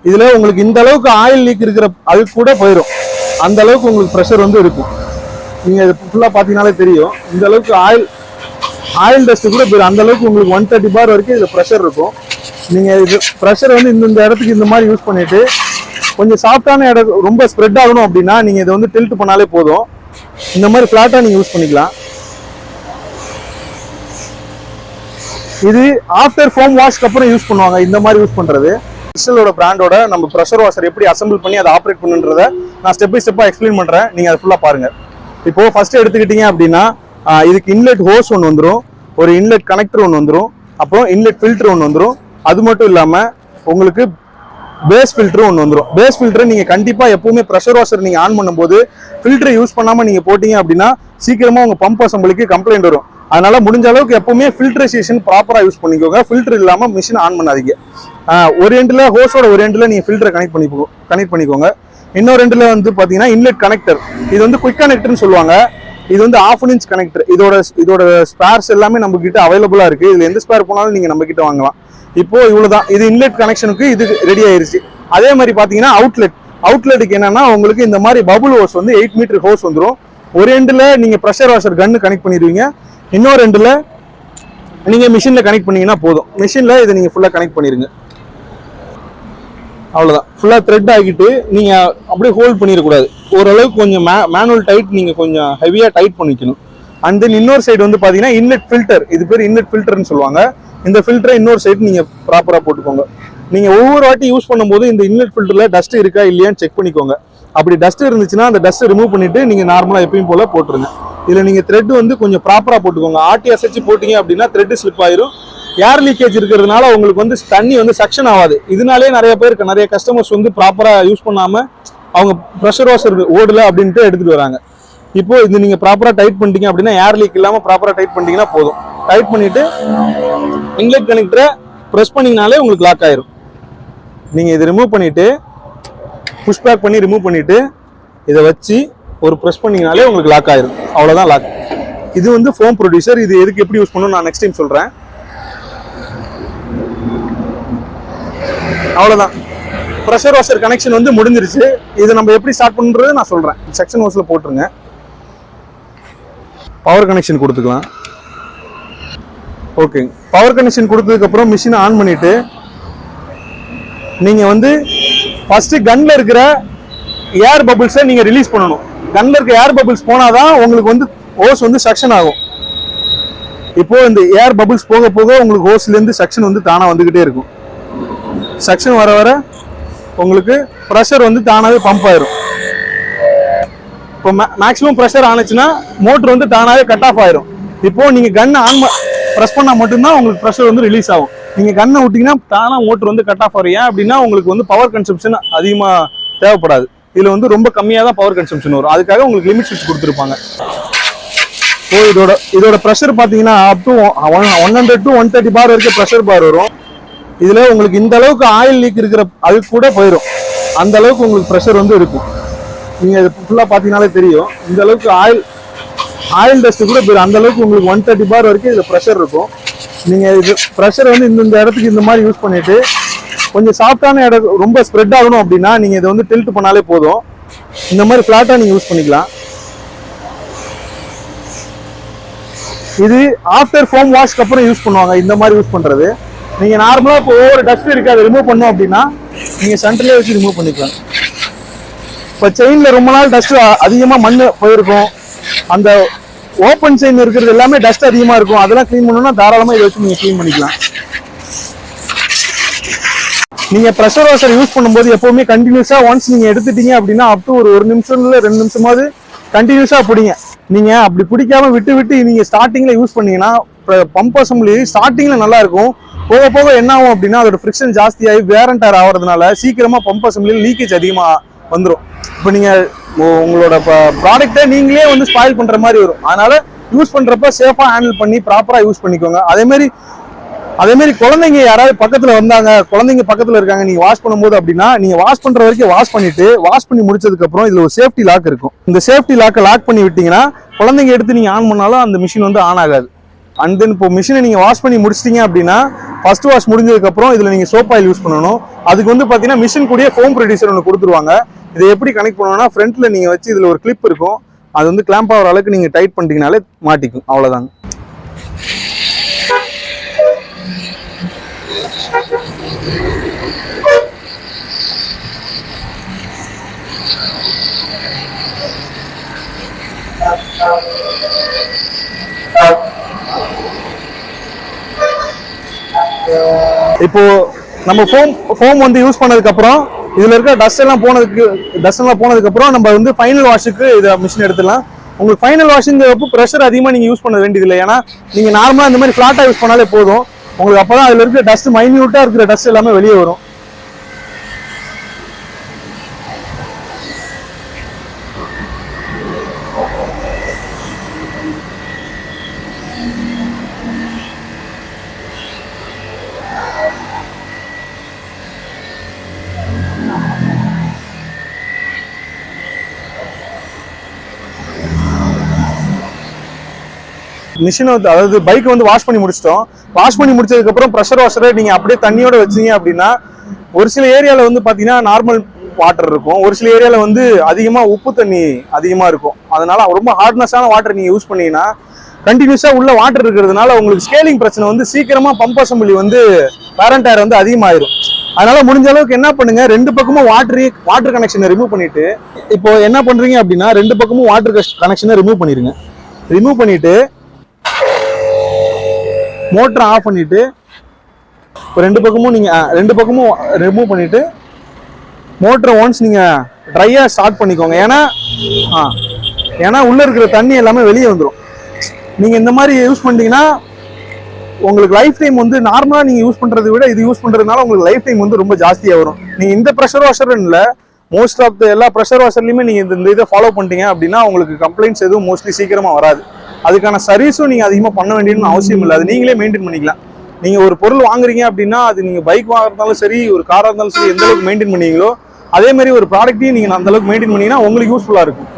இதுல உங்களுக்கு இந்த அளவுக்கு ஆயில் லீக் இருக்கிற அது கூட போயிடும். அந்த அளவுக்கு உங்களுக்கு ப்ரெஷர் வந்து இருக்கும். நீங்க இது ஃபுல்லா பாத்தீங்கன்னாலே தெரியும். இந்த அளவுக்கு ஆயில் டஸ்ட் கூட போயிடும். அந்த அளவுக்கு உங்களுக்கு 130 பார் வரைக்கும் இதுல ப்ரெஷர் இருக்கும். நீங்க இது ப்ரெஷர் வந்து இந்த இடத்துக்கு இந்த மாதிரி யூஸ் பண்ணிட்டு கொஞ்சம் சாஃப்டான இடம் ரொம்ப ஸ்ப்ரெட் ஆகணும் அப்படின்னா நீங்க இதை வந்து டில்ட் பண்ணாலே போதும். இந்த மாதிரி ஃபிளாட்டா நீங்க யூஸ் பண்ணிக்கலாம். இது ஆஃப்டர் ஃபோம் வாஷ்க்கு அப்புறம் யூஸ் பண்ணுவாங்க. இந்த மாதிரி யூஸ் பண்றது கிறிஸ்டலோட பிராண்டோட நம்ம ப்ரெஷர் வாஷர் எப்படி அசம்பிள் பண்ணி அதை ஆப்ரேட் பண்ணுன்றத நான் ஸ்டெப் பை ஸ்டெப்பா எக்ஸ்பிளைன் பண்றேன். நீங்க அதை ஃபுல்லா பாருங்க. இப்போ ஃபர்ஸ்ட் எடுத்துக்கிட்டீங்க அப்படின்னா இதுக்கு இன்லெட் ஹோஸ் ஒன்று வந்துடும், ஒரு இன்லெட் கனெக்டர் ஒன்று வந்துடும், அப்புறம் இன்லெட் ஃபில்டர் ஒன்று வந்துடும். அது மட்டும் இல்லாம உங்களுக்கு பேஸ் ஃபில்டர் ஒன்று வந்துடும். பேஸ் ஃபில்டர் நீங்க கண்டிப்பா எப்பவுமே ப்ரெஷர் வாஷர் நீங்க ஆன் பண்ணும்போது ஃபில்டர் யூஸ் பண்ணாம நீங்க போட்டீங்க அப்படின்னா சீக்கிரமா உங்க பம்ப் அசம்பிளிக்கு கம்ப்ளைண்ட் வரும். அதனால முடிஞ்ச அளவுக்கு எப்பவுமே ஃபில்ட்ரேஷன் ப்ராப்பரா யூஸ் பண்ணிக்கோங்க. ஃபில்டர் இல்லாம மிஷின் ஆன் பண்ணாதீங்க. ஒரு எண்டில் ஹோஸோட ஒரு எண்டில் நீங்க ஃபில்டரை கனெக்ட் பண்ணிக்கோங்க. இன்னொரு எண்டில் வந்து பாத்தீங்கன்னா இன்லெட் கனெக்டர். இது வந்து குயிக் கனெக்டர்னு சொல்லுவாங்க. இது வந்து 1/2 இன்ச் கனெக்டர். இதோட ஸ்பேர்ஸ் எல்லாமே நம்ம கிட்ட அவைலபிளா இருக்கு. இதுல எந்த ஸ்பேர் போனாலும் நீங்க நம்ம கிட்ட வாங்கலாம். இப்போ இவ்வளவுதான். இது இன்லெட் கனெக்ஷனுக்கு இது ரெடி ஆயிருச்சு. அதே மாதிரி பாத்தீங்கன்னா அவுட்லெட்டுக்கு என்னன்னா உங்களுக்கு இந்த மாதிரி பபுள் ஹோஸ் வந்து 8 மீட்டர் ஹோஸ் வந்துடும். ஒரு எண்டில் நீங்க ப்ரெஷர் வாஷர் கன்னு கனெக்ட் பண்ணிடுவீங்க. இன்னொரு எண்டில் நீங்க மிஷின்ல கனெக்ட் பண்ணீங்கன்னா போதும். மிஷின்ல இதை நீங்க ஃபுல்லா கனெக்ட் பண்ணிருங்க. அவ்வளவுதான். ஃபுல்லா த்ரெட் ஆகிட்டு நீங்க அப்படியே ஹோல்ட் பண்ணிடக்கூடாது. ஓரளவுக்கு கொஞ்சம் மேனுவல் டைட் நீங்க கொஞ்சம் ஹெவியா டைட் பண்ணிக்கணும். அண்ட் தென் இன்னொரு சைடு வந்து பாத்தீங்கன்னா இன்லெட் ஃபில்டர். இது பேர் இன்லெட் ஃபில்டர்னு சொல்லுவாங்க. இந்த ஃபில்டரை இன்னொரு சைடு நீங்க ப்ராப்பரா போட்டுக்கோங்க. நீங்க ஒவ்வொரு வாட்டி யூஸ் பண்ணும்போது இந்த இன்லெட் ஃபில்டர்ல டஸ்ட் இருக்கா இல்லையான்னு செக் பண்ணிக்கோங்க. அப்படி டஸ்ட் இருந்துச்சுன்னா அந்த டஸ்ட் ரிமூவ் பண்ணிட்டு நீங்க நார்மலா எப்பயும் போல போட்டுருங்க. இதுல நீங்க த்ரெட் வந்து கொஞ்சம் ப்ராப்பரா போட்டுக்கோங்க. ஆட்டி அசைச்சு போட்டீங்க அப்படின்னா த்ரெட் ஸ்லிப் ஆயிரும். ஏர் லீக்கேஜ் இருக்கிறதுனால உங்களுக்கு வந்து தண்ணி வந்து சக்ஷன் ஆகாது. இதனாலே நிறைய கஸ்டமர்ஸ் வந்து ப்ராப்பரா யூஸ் பண்ணாம அவங்க ப்ரெஷர் வாஷர் ஓடல அப்படின்ட்டு எடுத்துட்டு வராங்க. இப்போ இது நீங்க ப்ராப்பரா டைட் பண்ணிட்டீங்க அப்படின்னா ஏர் லீக் இல்லாம ப்ராப்பரா டைட் பண்ணிட்டீங்கன்னா போதும். டைட் பண்ணிட்டு இன்லெட் கனெக்டரை ப்ரெஸ் பண்ணீங்கனாலே உங்களுக்கு லாக் ஆயிரும். நீங்க இதை ரிமூவ் பண்ணிட்டு புஷ் பேக் பண்ணி ரிமூவ் பண்ணிட்டு இதை வச்சு ஒரு ப்ரெஸ் பண்ணீங்கனாலே உங்களுக்கு லாக் ஆயிரும். அவ்வளவுதான் லாக். இது வந்து ஃபோம் ப்ரொடியூசர். இது எதுக்கு எப்படி யூஸ் பண்ணணும் நான் நெக்ஸ்ட் டைம் சொல்றேன். அவ்வளவுதான். ப்ரெஷர் வாஷர் கனெக்ஷன் வந்து முடிஞ்சிருச்சு. இதை நம்ம எப்படி ஸ்டார்ட் பண்றது நான் சொல்றேன். செக்ஷன் ஹோஸ்ல போட்டுருங்க. பவர் கனெக்ஷன் கொடுத்துக்கலாம். ஓகே. பவர் கனெக்ஷன் கொடுத்ததுக்கு அப்புறம் மிஷினை ஆன் பண்ணிட்டு நீங்க வந்து ஃபர்ஸ்ட் கன்ல இருக்கிற ஏர் பபிள்ஸை நீங்க ரிலீஸ் பண்ணணும். கன்ல இருக்க ஏர் பபிள்ஸ் போனாதான் உங்களுக்கு வந்து ஹோஸ் வந்து சக்ஷன் ஆகும். இப்போ இந்த ஏர் பபிள்ஸ் போக போக உங்களுக்கு ஹோஸ்ல இருந்து சக்ஷன் வந்து தானா வந்துகிட்டே இருக்கும். சக்ஷன் வர வர உங்களுக்கு ப்ரெஷர் வந்து தானாவே பம்ப் ஆயிரும். இப்போ மேக்ஸிமம் ப்ரெஷர் ஆனிச்சுன்னா மோட்டர் வந்து தானாவே கட் ஆஃப் ஆயிரும். இப்போ நீங்க கன்னை ப்ரெஸ் பண்ணா மட்டும்தான் உங்களுக்கு ப்ரெஷர் வந்து ரிலீஸ் ஆகும். நீங்க கன்னை விட்டீங்கன்னா தானா மோட்டர் வந்து கட் ஆஃப் ஆகும். ஏன் அப்படின்னா உங்களுக்கு வந்து பவர் கன்சம்ஷன் அதிகமா தேவைப்படாது. இதுல வந்து ரொம்ப கம்மியா தான் பவர் கன்சம்ஷன் வரும். அதுக்காக உங்களுக்கு லிமிட் ஸ்விட்ச் கொடுத்துருப்பாங்க. ஸோ இதோட ப்ரெஷர் பாத்தீங்கன்னா அப் டு 100 to 130 பார் வரைக்கும் ப்ரெஷர் பார் வரும். இதுல உங்களுக்கு இந்த அளவுக்கு ஆயில் லீக் இருக்கிற அது கூட போயிடும். அந்த அளவுக்கு உங்களுக்கு ப்ரெஷர் வந்து இருக்கும். நீங்க இது ஃபுல்லா பாத்தீங்கன்னாலே தெரியும். இந்த அளவுக்கு ஆயில் டஸ்ட் கூட போயிடும். அந்த அளவுக்கு உங்களுக்கு 130 பார் வரைக்கும் இதுல ப்ரெஷர் இருக்கும். நீங்க இது ப்ரெஷர் வந்து இந்த இடத்துக்கு இந்த மாதிரி யூஸ் பண்ணிட்டு கொஞ்சம் சாஃப்டான இடம் ரொம்ப ஸ்ப்ரெட் ஆகணும் அப்படின்னா நீங்க இதை வந்து டில்ட் பண்ணாலே போதும். இந்த மாதிரி ஃபிளாட்டா நீங்க யூஸ் பண்ணிக்கலாம். இது ஆஃப்டர் ஃபோம் வாஷ்க்கு அப்புறம் யூஸ் பண்ணுவாங்க. இந்த மாதிரி யூஸ் பண்றது நீங்க நார்மலா இப்போ ஒவ்வொரு டஸ்ட் இருக்கு அதை ரிமூவ் பண்ணோம் அப்படின்னா நீங்க சென்டர்லயே வச்சு ரிமூவ் பண்ணிக்கலாம். இப்போ செயின்ல ரொம்ப நாள் டஸ்ட் அதிகமா மண் போயிருக்கும். அந்த ஓப்பன் செயின் இருக்கிறது எல்லாமே டஸ்ட் அதிகமா இருக்கும். அதெல்லாம் கிளீன் பண்ணணும்னா தாராளமா இதை வச்சு நீங்க கிளீன் பண்ணிக்கலாம். நீங்க ப்ரெஷர் வாஷர் யூஸ் பண்ணும்போது எப்பவுமே கண்டினியூஸா ஒன்ஸ் நீங்க எடுத்துட்டீங்க அப்படின்னா அப் டு ஒரு நிமிஷம் இல்ல 2 நிமிஷமாவது கண்டினியூஸா பிடிங்க. நீங்க அப்படி பிடிக்காம விட்டு நீங்க ஸ்டார்டிங்ல யூஸ் பண்ணீங்கன்னா பம்ப் அசம்பிளி ஸ்டார்டிங்ல நல்லா இருக்கும். போக போக என்ன ஆகும் அப்படின்னா அதோட ஃப்ரிக்ஷன் ஜாஸ்தியாகி வேர் அண்ட் டயர் ஆகிறதுனால சீக்கிரமா பம்ப் அசம்பிளியில் லீக்கேஜ் அதிகமா வந்துடும். இப்போ நீங்க உங்களோட ப்ராடக்டை நீங்களே வந்து ஸ்பாயில் பண்ற மாதிரி வரும். அதனால யூஸ் பண்றப்ப சேஃபா ஹேண்டில் பண்ணி ப்ராப்பரா யூஸ் பண்ணிக்கோங்க. அதே மாதிரி குழந்தைங்க யாராவது பக்கத்துல வந்தாங்க, குழந்தைங்க பக்கத்துல இருக்காங்க நீங்க வாஷ் பண்ணும்போது அப்படின்னா நீங்க வாஷ் பண்ற வரைக்கும் வாஷ் பண்ணி முடிச்சதுக்கு அப்புறம் இதுல ஒரு சேஃப்டி லாக் இருக்கும். இந்த சேஃப்டி லாக்கை லாக் பண்ணி விட்டீங்கன்னா குழந்தைங்க எடுத்து நீங்க ஆன் பண்ணாலும் அந்த மிஷின் வந்து ஆன் ஆகாது. அண்ட் தென் இப்போ மிஷினை நீங்கள் வாஷ் பண்ணி முடிச்சிட்டிங்க அப்படின்னா ஃபர்ஸ்ட் வாஷ் முடிஞ்சதுக்கப்புறம் இதில் நீங்கள் சோப் ஆயில் யூஸ் பண்ணணும். அதுக்கு வந்து பார்த்தீங்கன்னா மிஷின் கூடிய ஃபோம் ப்ரொடியூசர் ஒன்று கொடுத்துருவாங்க. இதை எப்படி கனெக்ட் பண்ணணும்னா ஃப்ரண்ட்டில் நீங்கள் வச்சு இதில் ஒரு கிளிப் இருக்கும், அது வந்து கிளாம்ப் ஆகிற அளவுக்கு நீங்கள் டைட் பண்ணிட்டீங்கனாலே மாட்டிக்கும், அவ்வளோதாங்க. இப்போ நம்ம ஃபோம் வந்து யூஸ் பண்ணதுக்கு அப்புறம் இதுல இருக்க டஸ்ட் எல்லாம் போனதுக்கு அப்புறம் நம்ம வந்து ஃபைனல் வாஷுக்கு இதை மிஷின் எடுத்துடலாம். உங்களுக்கு ஃபைனல் வாஷிங்கிறப்போ ப்ரெஷர் அதிகமாக நீங்கள் யூஸ் பண்ண வேண்டியதில்லை. ஏன்னா நீங்கள் நார்மலாக இந்த மாதிரி ஃப்ளாட்டாக யூஸ் பண்ணாலே போதும். உங்களுக்கு அப்போ தான் அதில் இருக்கிற டஸ்ட், மைன்யூட்டாக இருக்கிற டஸ்ட் எல்லாமே வெளியே வரும். மிஷினை வந்து அதாவது பைக்கை வந்து வாஷ் பண்ணி முடிச்சிட்டோம். வாஷ் பண்ணி முடிச்சதுக்கப்புறம் ப்ரெஷர் வாஷரை நீங்கள் அப்படியே தண்ணியோட வச்சிங்க அப்படின்னா ஒரு சில ஏரியாவில் வந்து பார்த்தீங்கன்னா நார்மல் வாட்டர் இருக்கும், ஒரு சில ஏரியாவில் வந்து அதிகமாக உப்பு தண்ணி அதிகமாக இருக்கும். அதனால ரொம்ப ஹார்ட்னஸான வாட்டர் நீங்கள் யூஸ் பண்ணீங்கன்னா கண்டினியூஸாக உள்ள வாட்டர் இருக்கிறதுனால உங்களுக்கு ஸ்கேலிங் பிரச்சனை வந்து சீக்கிரமாக பம்ப் அசம்பிளி வந்து பேரண்ட் டயர் வந்து அதிகமாயிரும். அதனால முடிஞ்ச அளவுக்கு என்ன பண்ணுங்க, ரெண்டு பக்கமும் வாட்டர் கனெக்ஷனை ரிமூவ் பண்ணிட்டு, இப்போ என்ன பண்றீங்க அப்படின்னா ரெண்டு பக்கமும் வாட்டர் கனெக்ஷனை ரிமூவ் பண்ணிருங்க. ரிமூவ் பண்ணிட்டு மோட்டரை ஆஃப் பண்ணிட்டு ரெண்டு பக்கமும் ரிமூவ் பண்ணிட்டு மோட்டரை ஒன்ஸ் நீங்க ட்ரையா ஸ்டார்ட் பண்ணிக்கோங்க. ஏன்னா உள்ள இருக்கிற தண்ணி எல்லாமே வெளியே வந்துடும். நீங்க இந்த மாதிரி யூஸ் பண்ணிட்டீங்கன்னா உங்களுக்கு லைஃப் டைம் வந்து நார்மலா நீங்க யூஸ் பண்றதை விட இது யூஸ் பண்றதுனால உங்களுக்கு லைஃப் டைம் வந்து ரொம்ப ஜாஸ்தியா வரும். நீங்க இந்த ப்ரெஷர் வாஷர் இல்ல, மோஸ்ட் ஆஃப் த எல்லா ப்ரெஷர் வாஷர்லயுமே நீங்க இந்த இதை ஃபாலோ பண்ணிட்டீங்க அப்படின்னா உங்களுக்கு கம்ப்ளைண்ட்ஸ் எதுவும் மோஸ்ட்லி சீக்கிரமா வராது. அதுக்கான சர்வீஸும் நீங்க அதிகமா பண்ண வேண்டியதுன்னு அவசியம் இல்லை, அது நீங்களே மெயின்டைன் பண்ணிக்கலாம். நீங்க ஒரு பொருள் வாங்குறீங்க அப்படின்னா அது நீங்க பைக் வாங்குறதாலும் சரி, ஒரு காரா இருந்தாலும் சரி, எந்த அளவுக்கு மெயின்டைன் பண்ணீங்களோ அதே மாதிரி ஒரு ப்ராடக்ட்டையும் நீங்க அந்த அளவுக்கு மெயின்டைன் பண்ணீங்கன்னா உங்களுக்கு யூஸ்ஃபுல்லா இருக்கும்.